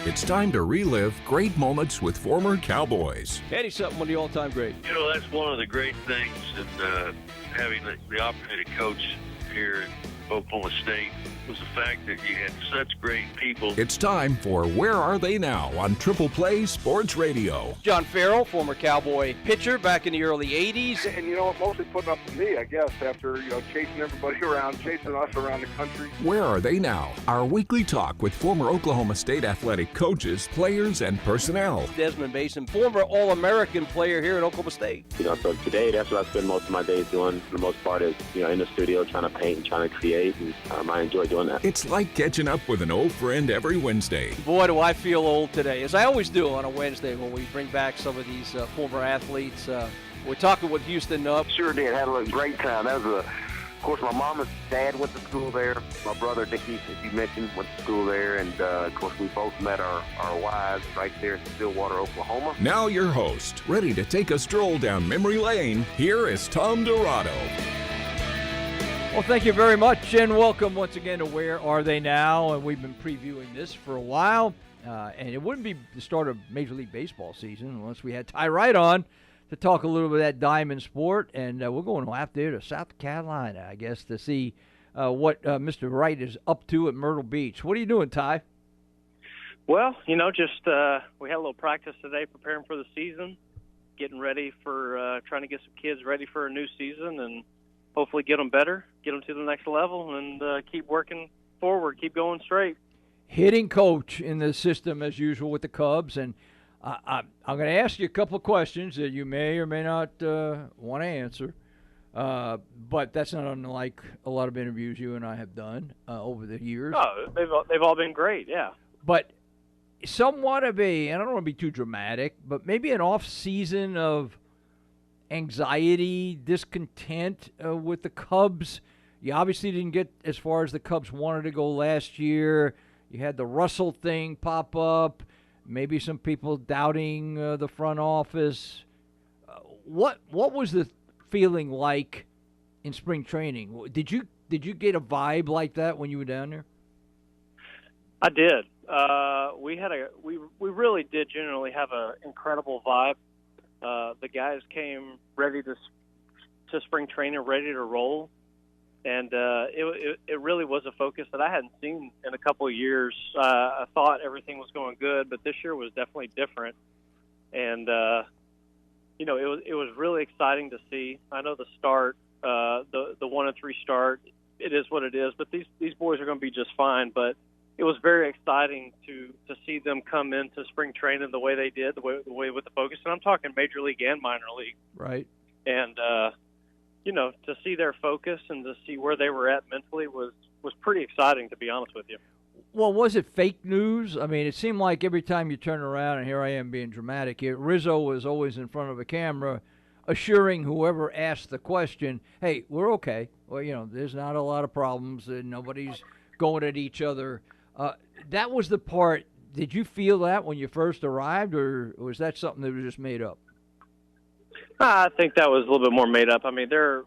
It's time to relive great moments with former Cowboys. Eddie Sutton, one of the all-time great. You know, that's one of the great things in having the opportunity to coach here at Oklahoma State was the fact that you had such great people. It's time for Where Are They Now on Triple Play Sports Radio. John Farrell, former Cowboy pitcher back in the early 80s. And, you know, mostly putting up with me, I guess, after, chasing everybody around, chasing us around the country. Where Are They Now? Our weekly talk with former Oklahoma State athletic coaches, players, and personnel. Desmond Mason, former All-American player here at Oklahoma State. So today, that's what I spend most of my days doing. For the most part is, in the studio trying to paint and trying to create, and I enjoy doing that. It's like catching up with an old friend every Wednesday. Boy, do I feel old today, as I always do on a Wednesday when we bring back some of these former athletes. We're talking with Houston Nubb. Sure did. Had a great time. That was of course, my mom and dad went to school there. My brother, Dickie, as you mentioned, went to school there. And, of course, we both met our wives right there in Stillwater, Oklahoma. Now your host, ready to take a stroll down memory lane, here is Tom Dirato. Well, thank you very much, and welcome once again to Where Are They Now? And we've been previewing this for a while, and it wouldn't be the start of Major League Baseball season unless we had Ty Wright on to talk a little bit of that diamond sport, and we're going out there to South Carolina, I guess, to see what Mr. Wright is up to at Myrtle Beach. What are you doing, Ty? Well, just we had a little practice today preparing for the season, getting ready for trying to get some kids ready for a new season and hopefully get them better, get them to the next level, and keep working forward, keep going straight. Hitting coach in the system as usual with the Cubs, and I'm going to ask you a couple of questions that you may or may not want to answer, but that's not unlike a lot of interviews you and I have done over the years. Oh, they've all been great, yeah. But somewhat of a, and I don't want to be too dramatic, but maybe an off season of anxiety, discontent with the Cubs. You obviously didn't get as far as the Cubs wanted to go last year. You had the Russell thing pop up, maybe some people doubting the front office. What was the feeling like in spring training? Did you get a vibe like that when you were down there? I did. We really did generally have an incredible vibe. The guys came ready to spring training, ready to roll, and it really was a focus that I hadn't seen in a couple of years. I thought everything was going good, but this year was definitely different, and it was really exciting to see. I know the start, the 1-3 start, it is what it is, but these boys are going to be just fine. But it was very exciting to see them come into spring training the way they did, the way with the focus. And I'm talking Major League and minor league. Right. And, to see their focus and to see where they were at mentally was pretty exciting, to be honest with you. Well, was it fake news? I mean, it seemed like every time you turn around, and here I am being dramatic here, Rizzo was always in front of a camera assuring whoever asked the question, hey, we're okay. Well, there's not a lot of problems, and nobody's going at each other. That was the part. Did you feel that when you first arrived, or was that something that was just made up? I think that was a little bit more made up. I mean, they're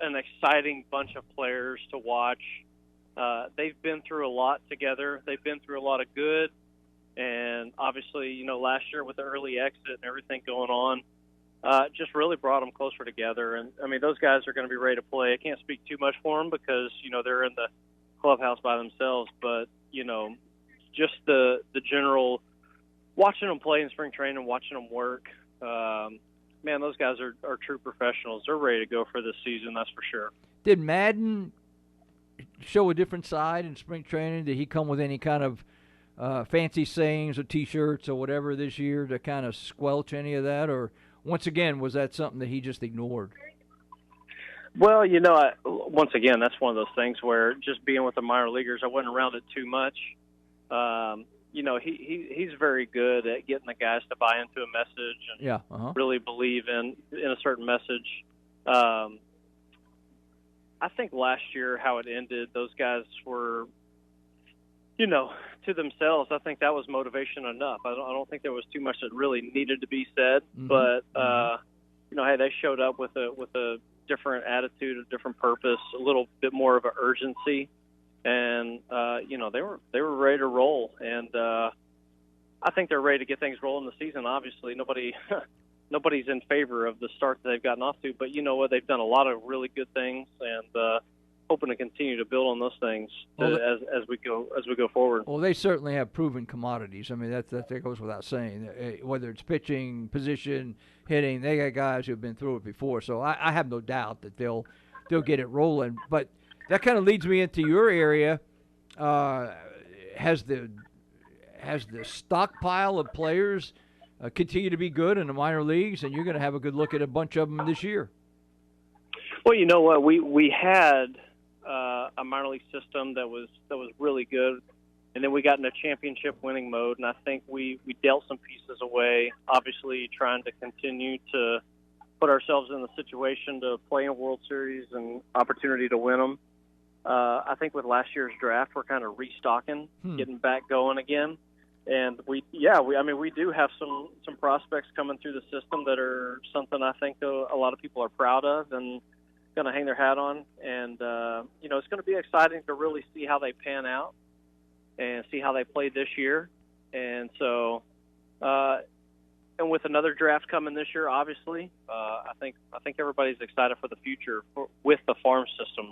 an exciting bunch of players to watch. They've been through a lot together. They've been through a lot of good, and obviously, last year with the early exit and everything going on, just really brought them closer together. And I mean, those guys are going to be ready to play. I can't speak too much for them because they're in the clubhouse by themselves, but just the general watching them play in spring training, watching them work, man, those guys are true professionals. They're ready to go for this season, that's for sure. Did Madden show a different side in spring training? Did he come with any kind of fancy sayings or T-shirts or whatever this year to kind of squelch any of that, or once again was that something that he just ignored? Well, once again, that's one of those things where just being with the minor leaguers, I wasn't around it too much. He's very good at getting the guys to buy into a message and really believe in a certain message. I think last year how it ended, those guys were, to themselves. I think that was motivation enough. I don't think there was too much that really needed to be said, but hey, they showed up with a different attitude, a different purpose, a little bit more of an urgency, and they were ready to roll. And I think they're ready to get things rolling this season. Obviously, nobody's in favor of the start that they've gotten off to, but you know what? They've done a lot of really good things, and hoping to continue to build on those things as we go forward. Well, they certainly have proven commodities. I mean, that goes without saying. Whether it's pitching, position, hitting, they got guys who've been through it before. So I have no doubt that they'll get it rolling. But that kind of leads me into your area. Has the stockpile of players continue to be good in the minor leagues, and you're going to have a good look at a bunch of them this year? Well, you know what, we had a minor league system that was really good, and then we got into championship winning mode, and I think we dealt some pieces away, obviously trying to continue to put ourselves in the situation to play in World Series and opportunity to win them. I think with last year's draft, we're kind of restocking, getting back going again. And we do have some prospects coming through the system that are something I think a lot of people are proud of and going to hang their hat on. And, it's going to be exciting to really see how they pan out and see how they played this year. And so, and with another draft coming this year, obviously, I think everybody's excited for the future with the farm system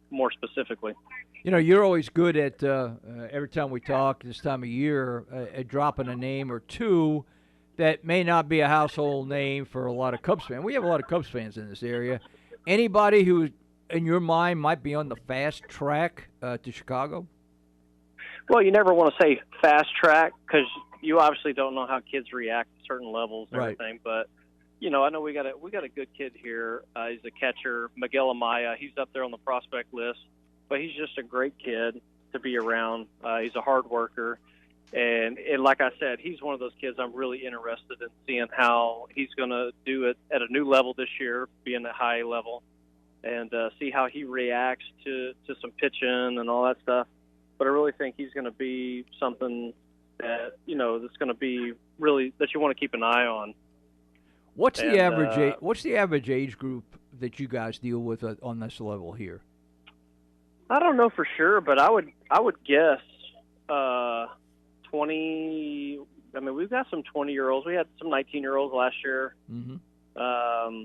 more specifically. You know, you're always good at, every time we talk this time of year, at dropping a name or two that may not be a household name for a lot of Cubs fans. We have a lot of Cubs fans in this area. Anybody who, in your mind, might be on the fast track to Chicago? Well, you never want to say fast track because you obviously don't know how kids react to certain levels and everything. But, I know we got a good kid here. He's a catcher, Miguel Amaya. He's up there on the prospect list. But he's just a great kid to be around. He's a hard worker. And like I said, he's one of those kids I'm really interested in seeing how he's going to do it at a new level this year, being at high level, and see how he reacts to some pitching and all that stuff. But I really think he's going to be something that, that's going to be really that you want to keep an eye on. What's the average age group that you guys deal with on this level here? I don't know for sure, but I would guess 20. I mean, we've got some 20-year-olds. We had some 19-year-olds last year. Mm-hmm.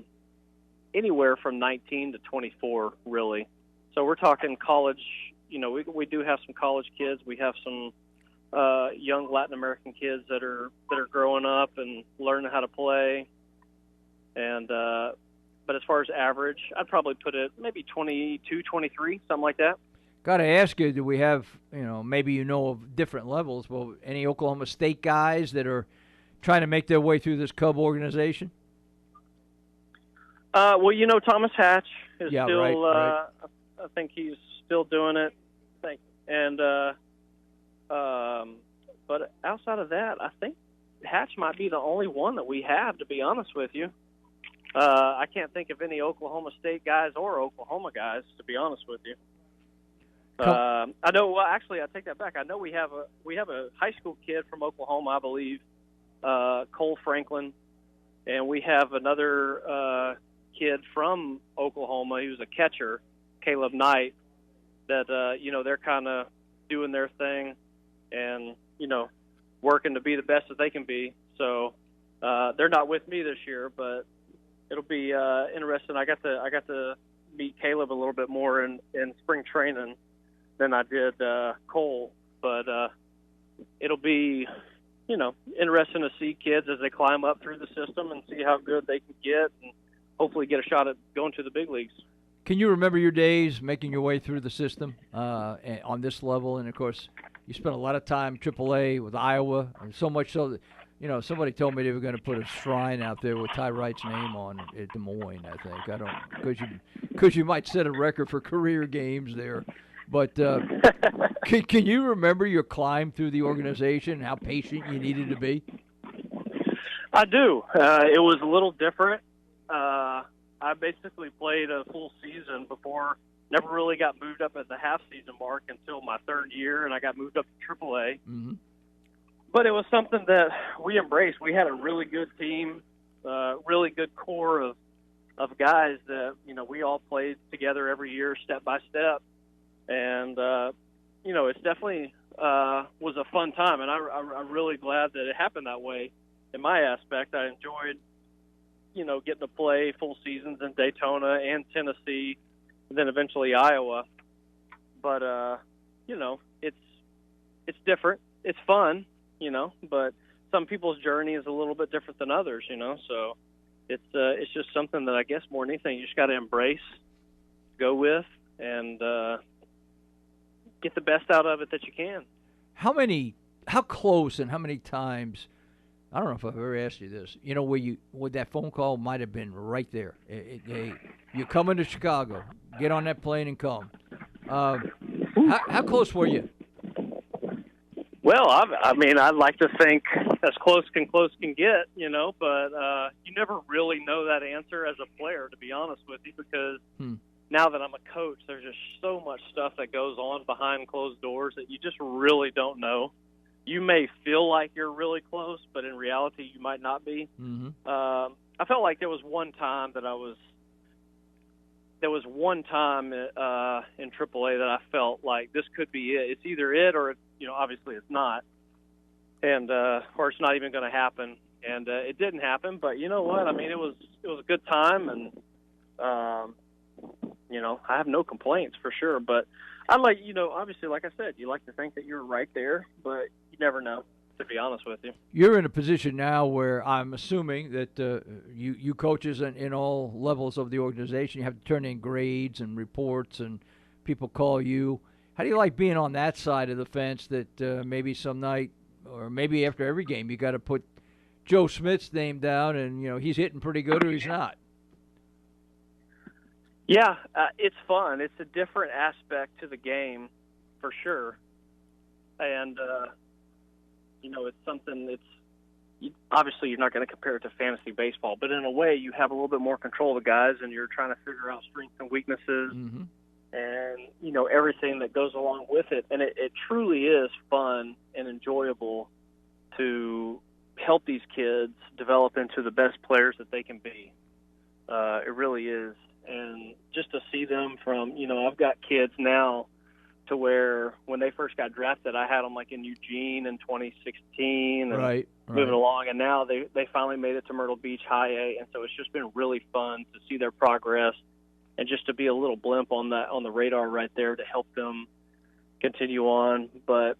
Anywhere from 19 to 24, really. So we're talking college. We do have some college kids. We have some young Latin American kids that are growing up and learning how to play. And but as far as average, I'd probably put it maybe 22, 23, something like that. Got to ask you, do we have, maybe of different levels, but any Oklahoma State guys that are trying to make their way through this Cub organization? Well, Thomas Hatch is still, right. I think he's still doing it. But outside of that, I think Hatch might be the only one that we have, to be honest with you. I can't think of any Oklahoma State guys or Oklahoma guys, to be honest with you. I know. Well, actually, I take that back. I know we have a high school kid from Oklahoma, I believe, Cole Franklin, and we have another kid from Oklahoma. He was a catcher, Caleb Knight. That they're kind of doing their thing, and working to be the best that they can be. So they're not with me this year, but it'll be interesting. I got to meet Caleb a little bit more in spring training than I did Cole, but it'll be interesting to see kids as they climb up through the system and see how good they can get, and hopefully get a shot at going to the big leagues. Can you remember your days making your way through the system on this level? And of course, you spent a lot of time AAA with Iowa, and so much so that somebody told me they were going to put a shrine out there with Ty Wright's name on at Des Moines. I think because you might set a record for career games there. But can you remember your climb through the organization, how patient you needed to be? I do. It was a little different. I basically played a full season before, never really got moved up at the half-season mark until my third year, and I got moved up to AAA. Mm-hmm. But it was something that we embraced. We had a really good team, really good core of guys that, we all played together every year, step by step. And, it's definitely was a fun time, and I'm really glad that it happened that way. In my aspect, I enjoyed, getting to play full seasons in Daytona and Tennessee, and then eventually Iowa. But it's different. It's fun, but some people's journey is a little bit different than others, So it's just something that I guess more than anything you just got to embrace, go with, and get the best out of it that you can. How close and how many times? I don't know if I've ever asked you this. Where that phone call might have been right there. Hey, you're coming to Chicago. Get on that plane and come. How close were you? Well, I'd like to think as close can get, but you never really know that answer as a player, to be honest with you, because now that I'm a coach, there's just so much stuff that goes on behind closed doors that you just really don't know. You may feel like you're really close, but in reality, you might not be. Mm-hmm. I felt like there was one time in AAA that I felt like this could be it. It's either it or, obviously it's not, and or it's not even going to happen. And it didn't happen, but you know what? It was a good time, and I have no complaints for sure. But I obviously, like I said, you like to think that you're right there, but you never know, to be honest with you. You're in a position now where I'm assuming that you coaches in all levels of the organization, you have to turn in grades and reports, and people call you. How do you like being on that side of the fence that maybe some night or maybe after every game you got to put Joe Smith's name down and, he's hitting pretty good or he's not? Yeah, it's fun. It's a different aspect to the game for sure. And, it's something obviously you're not going to compare it to fantasy baseball, but in a way you have a little bit more control of the guys and you're trying to figure out strengths and weaknesses. Mm-hmm. And, everything that goes along with it. And it truly is fun and enjoyable to help these kids develop into the best players that they can be. It really is. And just to see them from, I've got kids now to where when they first got drafted, I had them like in Eugene in 2016 and right. moving along. And now they finally made it to Myrtle Beach High A. And so it's just been really fun to see their progress. And just to be a little blimp on the radar right there to help them continue on. But,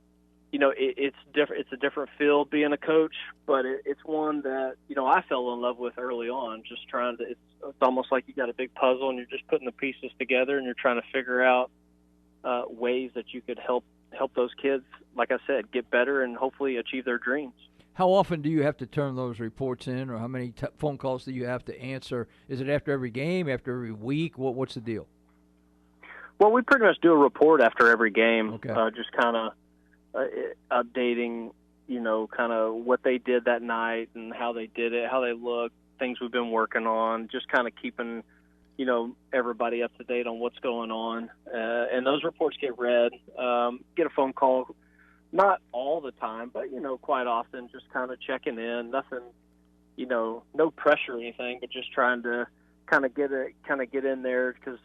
it's different. It's a different field being a coach, but it's one that, I fell in love with early on, just trying to, it's almost like you got a big puzzle and you're just putting the pieces together and you're trying to figure out ways that you could help those kids, like I said, get better and hopefully achieve their dreams. How often do you have to turn those reports in, or how many phone calls do you have to answer? Is it after every game, after every week? What's the deal? Well, we pretty much do a report after every game, okay. Just kind of updating, kind of what they did that night and how they did it, how they looked, things we've been working on, just kind of keeping, everybody up to date on what's going on. And those reports get read, get a phone call. Not all the time, but, quite often just kind of checking in. Nothing, no pressure or anything, but just trying to kind of get in there because,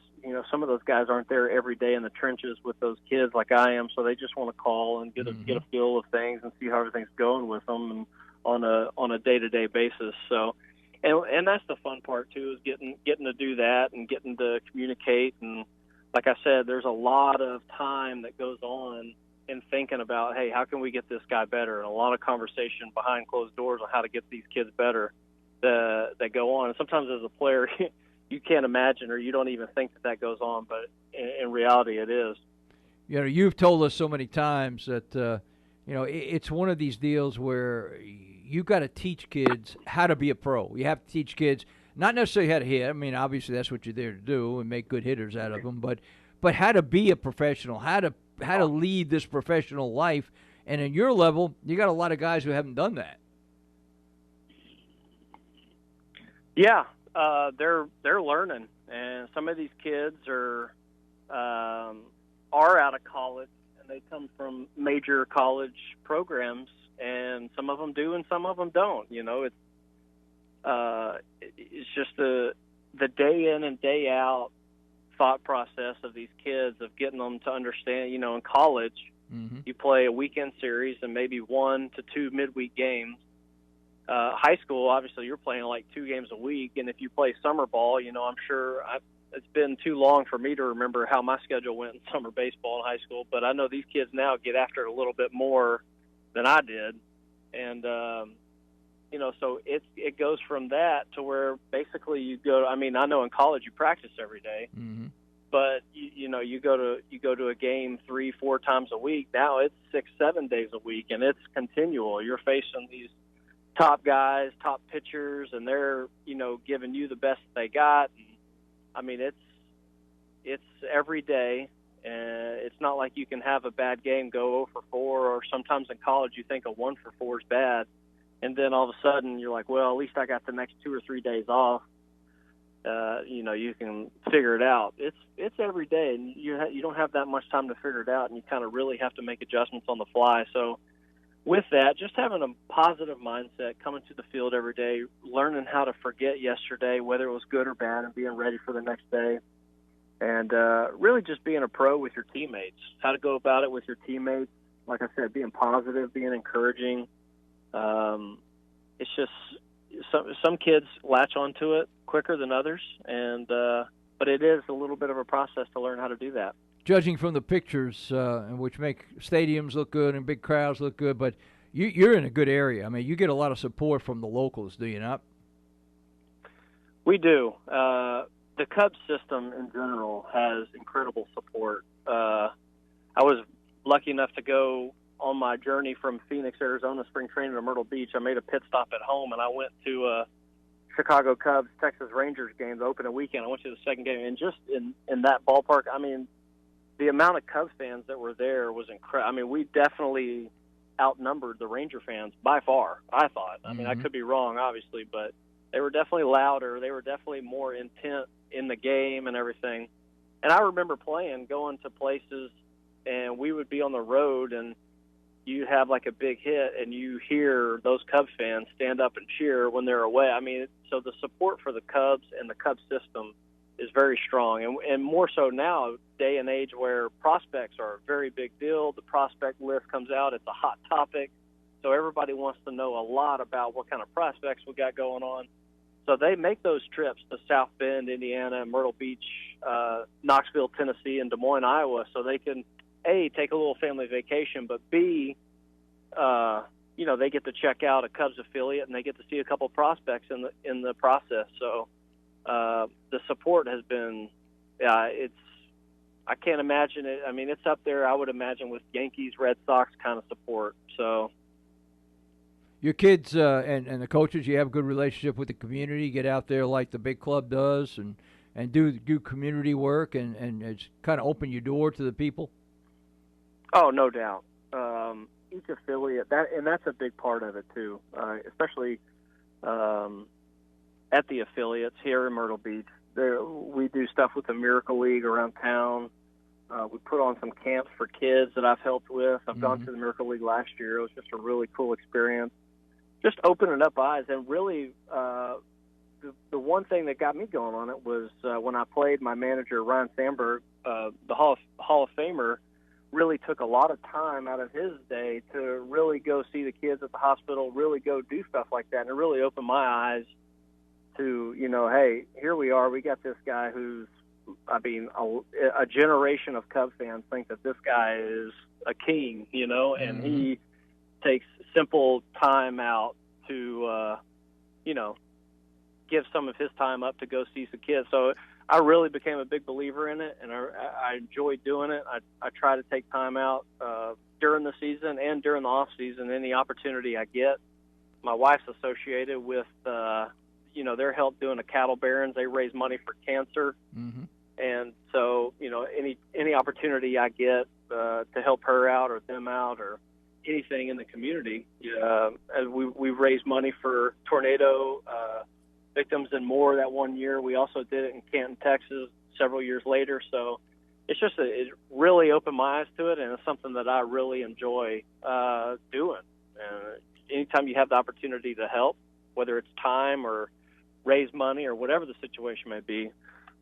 some of those guys aren't there every day in the trenches with those kids like I am, so they just want to call and get a feel of things and see how everything's going with them and on a day-to-day basis. So, and that's the fun part too, is getting to do that and getting to communicate. And like I said, there's a lot of time that goes on in thinking about, hey, how can we get this guy better? And a lot of conversation behind closed doors on how to get these kids better that go on. And sometimes as a player, you can't imagine or you don't even think that goes on, but in reality it is. You've told us so many times that, it's one of these deals where you got to teach kids how to be a pro. You have to teach kids not necessarily how to hit. Obviously that's what you're there to do and make good hitters out of them, but how to be a professional, how to lead this professional life. And at your level, you got a lot of guys who haven't done that. Yeah, they're learning, and some of these kids are out of college, and they come from major college programs, and some of them do, and some of them don't. It's just the day in and day out thought process of these kids of getting them to understand, in college, Mm-hmm. You play a weekend series and maybe 1 to 2 midweek games. High school, obviously, you're playing like 2 games a week, and if you play summer ball, I'm sure it's been too long for me to remember how my schedule went in summer baseball in high school, but I know these kids now get after it a little bit more than I did. And, so it goes from that to where basically you go, I know in college you practice every day, Mm-hmm. but you go to a game 3-4 times a week. Now it's 6-7 days a week, and it's continual. You're facing these top guys, top pitchers, and they're giving you the best they got. And, it's every day, and it's not like you can have a bad game, go 0 for 4, or sometimes in college you think a 1 for 4 is bad, and then all of a sudden you're like, well, at least I got the next 2 or 3 days off. You can figure it out. It's every day, and you don't have that much time to figure it out, and you kind of really have to make adjustments on the fly. So with that, just having a positive mindset, coming to the field every day, learning how to forget yesterday, whether it was good or bad, and being ready for the next day, and really just being a pro with your teammates, how to go about it with your teammates. Like I said, being positive, being encouraging. It's just some kids latch onto it quicker than others, and but it is a little bit of a process to learn how to do that. Judging from the pictures, which make stadiums look good and big crowds look good, but you're in a good area. You get a lot of support from the locals, do you not? We do. The Cubs system in general has incredible support. I was lucky enough to go on my journey from Phoenix, Arizona, spring training to Myrtle Beach. I made a pit stop at home, and I went to Chicago Cubs, Texas Rangers game, the opening weekend. I went to the second game, and just in that ballpark, the amount of Cubs fans that were there was incredible. We definitely outnumbered the Ranger fans by far, I thought. I could be wrong, obviously, but they were definitely louder. They were definitely more intent in the game and everything. And I remember going to places, and we would be on the road, and you have like a big hit, and you hear those Cubs fans stand up and cheer when they're away. So the support for the Cubs and the Cubs system is very strong, and more so now, day and age where prospects are a very big deal. The prospect list comes out; it's a hot topic, so everybody wants to know a lot about what kind of prospects we got going on. So they make those trips to South Bend, Indiana, Myrtle Beach, Knoxville, Tennessee, and Des Moines, Iowa, so they can A, take a little family vacation, but B, they get to check out a Cubs affiliate, and they get to see a couple prospects in the process. So the support has been, I can't imagine it. It's up there, I would imagine, with Yankees, Red Sox kind of support. So your kids and the coaches, you have a good relationship with the community, get out there like the big club does and do community work and it's kind of open your door to the people? Oh, no doubt. Each affiliate, that's a big part of it too, especially at the affiliates here in Myrtle Beach. We do stuff with the Miracle League around town. We put on some camps for kids that I've helped with. I've gone to the Miracle League last year. It was just a really cool experience. Just opening up eyes, and really the one thing that got me going on it was when I played, my manager, Ryan Sandberg, the Hall of Famer, really took a lot of time out of his day to really go see the kids at the hospital, really go do stuff like that, and it really opened my eyes to, hey, here we are. We got this guy who's, a generation of Cubs fans think that this guy is a king, and he takes simple time out to, give some of his time up to go see some kids. So I really became a big believer in it, and I enjoy doing it. I try to take time out during the season and during the off season, any opportunity I get. My wife's associated with, their help doing a cattle barons. They raise money for cancer. Mm-hmm. And so, any opportunity I get to help her out or them out or anything in the community, we raised money for tornado victims and more that one year. We also did it in Canton, Texas, several years later. So it's just it really opened my eyes to it, and it's something that I really enjoy doing. Anytime you have the opportunity to help, whether it's time or raise money or whatever the situation may be,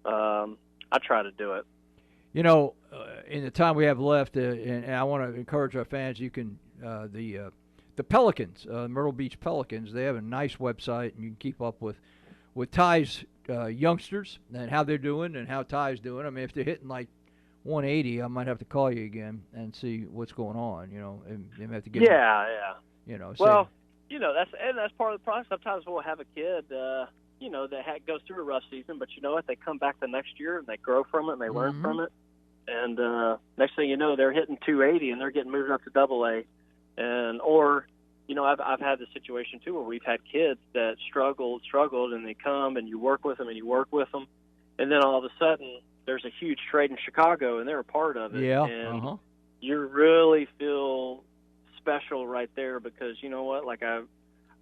I try to do it. In the time we have left, and I want to encourage our fans, you can the Pelicans, Myrtle Beach Pelicans. They have a nice website, and you can keep up with Ty's youngsters and how they're doing and how Ty's doing. I mean, if they're hitting like 180, I might have to call you again and see what's going on. And they have to get yeah. Well, that's part of the process. Sometimes we'll have a kid, that goes through a rough season, but you know what? They come back the next year and they grow from it and they learn from it. And next thing you know, they're hitting 280 and they're getting moved up to AA. I've had the situation too where we've had kids that struggled, and they come and you work with them, and then all of a sudden there's a huge trade in Chicago and they're a part of it. Yeah. And you really feel special right there because you know what? Like I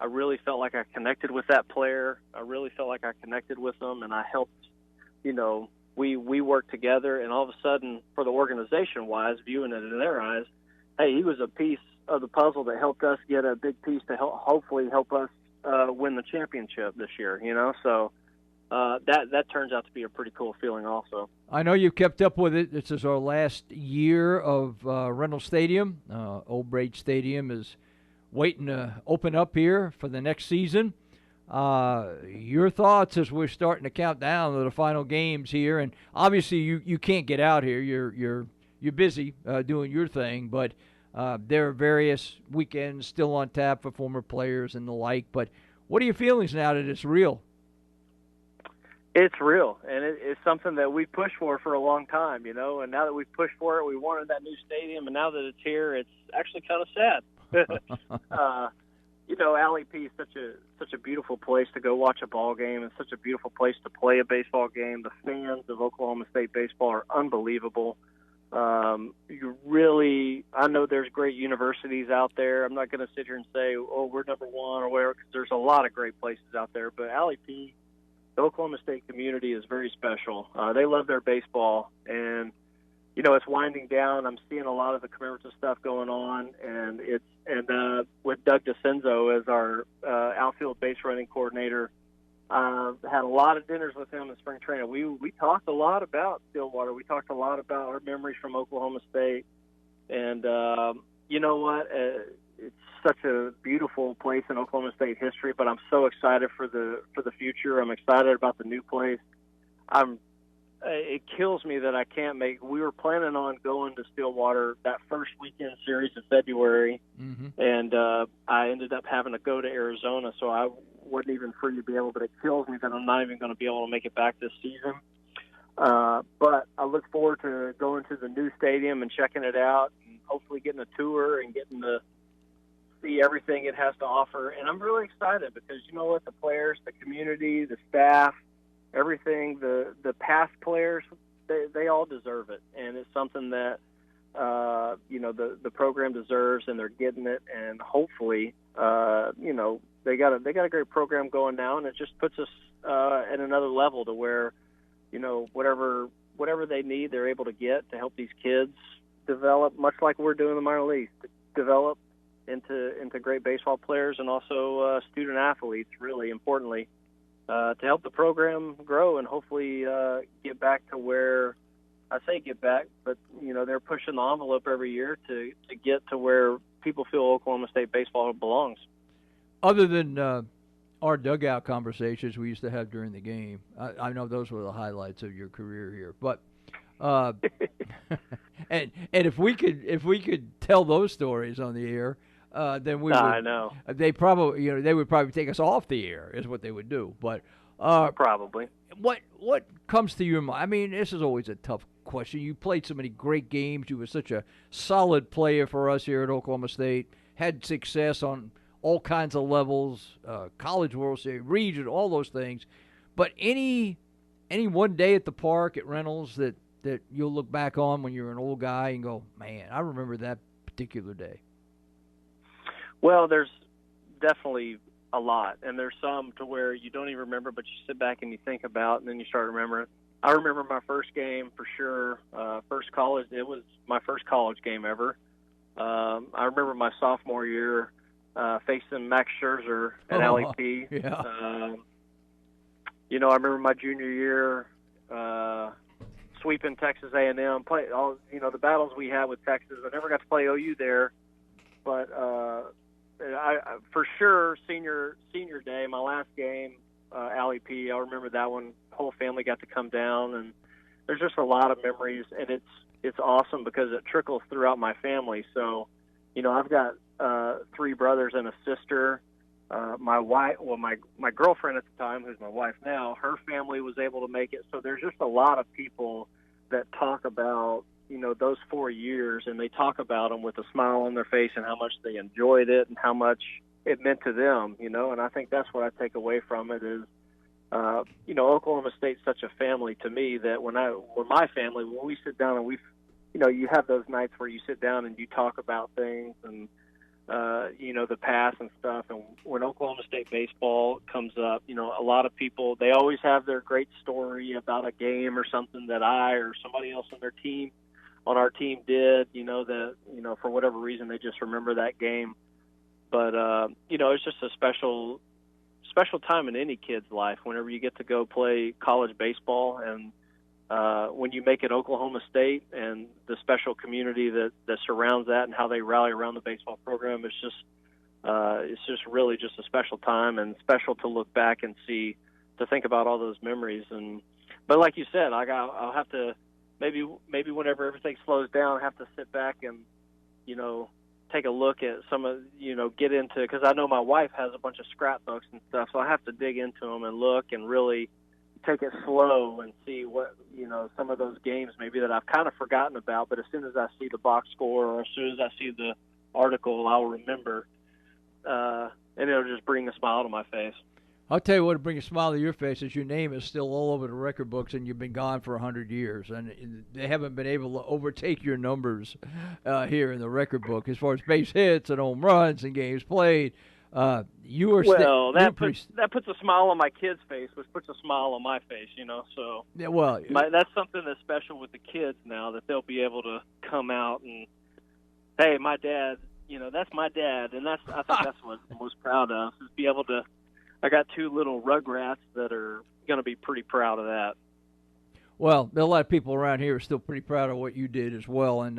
really felt like I connected with that player. I really felt like I connected with them, and I helped. We worked together, and all of a sudden, for the organization-wise, viewing it in their eyes, hey, he was a piece of the puzzle that helped us get a big piece to hopefully help us win the championship this year. So that turns out to be a pretty cool feeling also. I know you've kept up with it. This is our last year of Reynolds Stadium. Old Braid Stadium is waiting to open up here for the next season. Your thoughts as we're starting to count down to the final games here, and obviously you can't get out here. You're busy doing your thing, but there are various weekends still on tap for former players and the like. But what are your feelings now that it's real? It's real, and it's something that we pushed for a long time, and now that we've pushed for it, we wanted that new stadium, and now that it's here, it's actually kind of sad. Alley P is such a beautiful place to go watch a ball game, and such a beautiful place to play a baseball game. The fans of Oklahoma State baseball are unbelievable. I know there's great universities out there. I'm not going to sit here and say, oh, we're number one or whatever, because there's a lot of great places out there. But Alley P, the Oklahoma State community is very special. They love their baseball, and it's winding down. I'm seeing a lot of the commemorative stuff going on, and with Doug DeCenzo as our outfield base running coordinator, had a lot of dinners with him in spring training. We talked a lot about Stillwater. We talked a lot about our memories from Oklahoma State, and you know what? It's such a beautiful place in Oklahoma State history. But I'm so excited for the future. I'm excited about the new place. It kills me that I can't make. We were planning on going to Stillwater that first weekend series in February, and I ended up having to go to Arizona, so I wasn't even free to be able. But it kills me that I'm not even going to be able to make it back this season. But I look forward to going to the new stadium and checking it out, and hopefully getting a tour and getting to see everything it has to offer. And I'm really excited because you know what, the players, the community, the staff, everything, the past players, they all deserve it, and it's something that the program deserves, and they're getting it, and hopefully they got a great program going now, and it just puts us at another level to where whatever they need, they're able to get to help these kids develop, much like we're doing in the minor leagues, develop into great baseball players and also student athletes, really importantly. To help the program grow and hopefully get back to where I say get back, but they're pushing the envelope every year to get to where people feel Oklahoma State baseball belongs. Other than our dugout conversations we used to have during the game, I know those were the highlights of your career here. But and if we could tell those stories on the air. Then we would, I know. They would probably take us off the air is what they would do. But probably. What comes to your mind? I mean, this is always a tough question. You played so many great games. You were such a solid player for us here at Oklahoma State. Had success on all kinds of levels, College World Series, region, all those things. But any one day at the park at Reynolds that you'll look back on when you're an old guy and go, man, I remember that particular day. Well, there's definitely a lot, and there's some to where you don't even remember, but you sit back and you think about, and then you start remembering. I remember my first game for sure. It was my first college game ever. I remember my sophomore year facing Max Scherzer at Alley P. Yeah. I remember my junior year sweeping Texas A&M, play all the battles we had with Texas. I never got to play OU there, but I for sure senior day, my last game, Alley P. I remember that one. Whole family got to come down, and there's just a lot of memories, and it's awesome because it trickles throughout my family. So, I've got 3 brothers and a sister. My wife, my girlfriend at the time, who's my wife now, her family was able to make it. So there's just a lot of people that talk about, those 4 years, and they talk about them with a smile on their face and how much they enjoyed it and how much it meant to them, and I think that's what I take away from it is, Oklahoma State's such a family to me that when my family, when we sit down and you have those nights where you sit down and you talk about things and, the past and stuff. And when Oklahoma State baseball comes up, a lot of people, they always have their great story about a game or something that I or somebody else on our team did, that, for whatever reason, they just remember that game. But, it's just a special time in any kid's life whenever you get to go play college baseball. And when you make it Oklahoma State and the special community that surrounds that and how they rally around the baseball program, it's just really just a special time and special to look back and see, to think about all those memories. But like you said, I'll have to maybe whenever everything slows down, I have to sit back and take a look at some of get into, because I know my wife has a bunch of scrapbooks and stuff, so I have to dig into them and look and really take it slow and see what some of those games maybe that I've kind of forgotten about, but as soon as I see the box score or as soon as I see the article, I'll remember, and it'll just bring a smile to my face. I'll tell you what will bring a smile to your face is your name is still all over the record books, and you've been gone for 100 years, and they haven't been able to overtake your numbers here in the record book as far as base hits and home runs and games played. You are that puts a smile on my kid's face, which puts a smile on my face, So yeah, well, that's something that's special with the kids now, that they'll be able to come out and, hey, my dad, that's my dad, and I think that's what I'm most proud of, is be able to. I got 2 little rugrats that are going to be pretty proud of that. Well, a lot of people around here are still pretty proud of what you did as well, and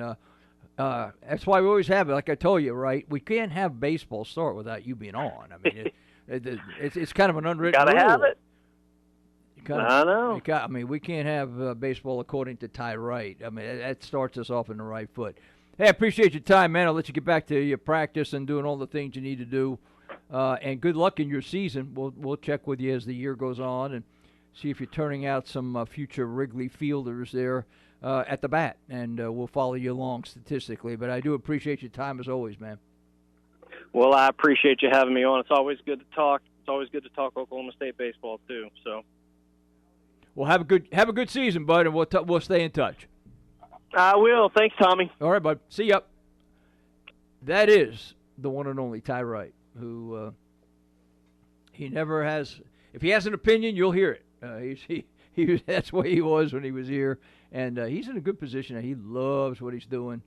that's why we always have it. Like I told you, right? We can't have baseball start without you being on. I mean, it's kind of an unwritten rule. Gotta have it. I know. We can't have baseball according to Ty Wright. I mean, that starts us off in the right foot. Hey, I appreciate your time, man. I'll let you get back to your practice and doing all the things you need to do. And good luck in your season. We'll check with you as the year goes on and see if you're turning out some future Wrigley fielders there at the bat, and we'll follow you along statistically. But I do appreciate your time as always, man. Well, I appreciate you having me on. It's always good to talk. It's always good to talk Oklahoma State baseball too. So, well, have a good season, bud, and we'll stay in touch. I will. Thanks, Tommy. All right, bud. See ya. That is the one and only Ty Wright, who he never has. If he has an opinion, you'll hear it. That's where he was when he was here, and he's in a good position. He loves what he's doing.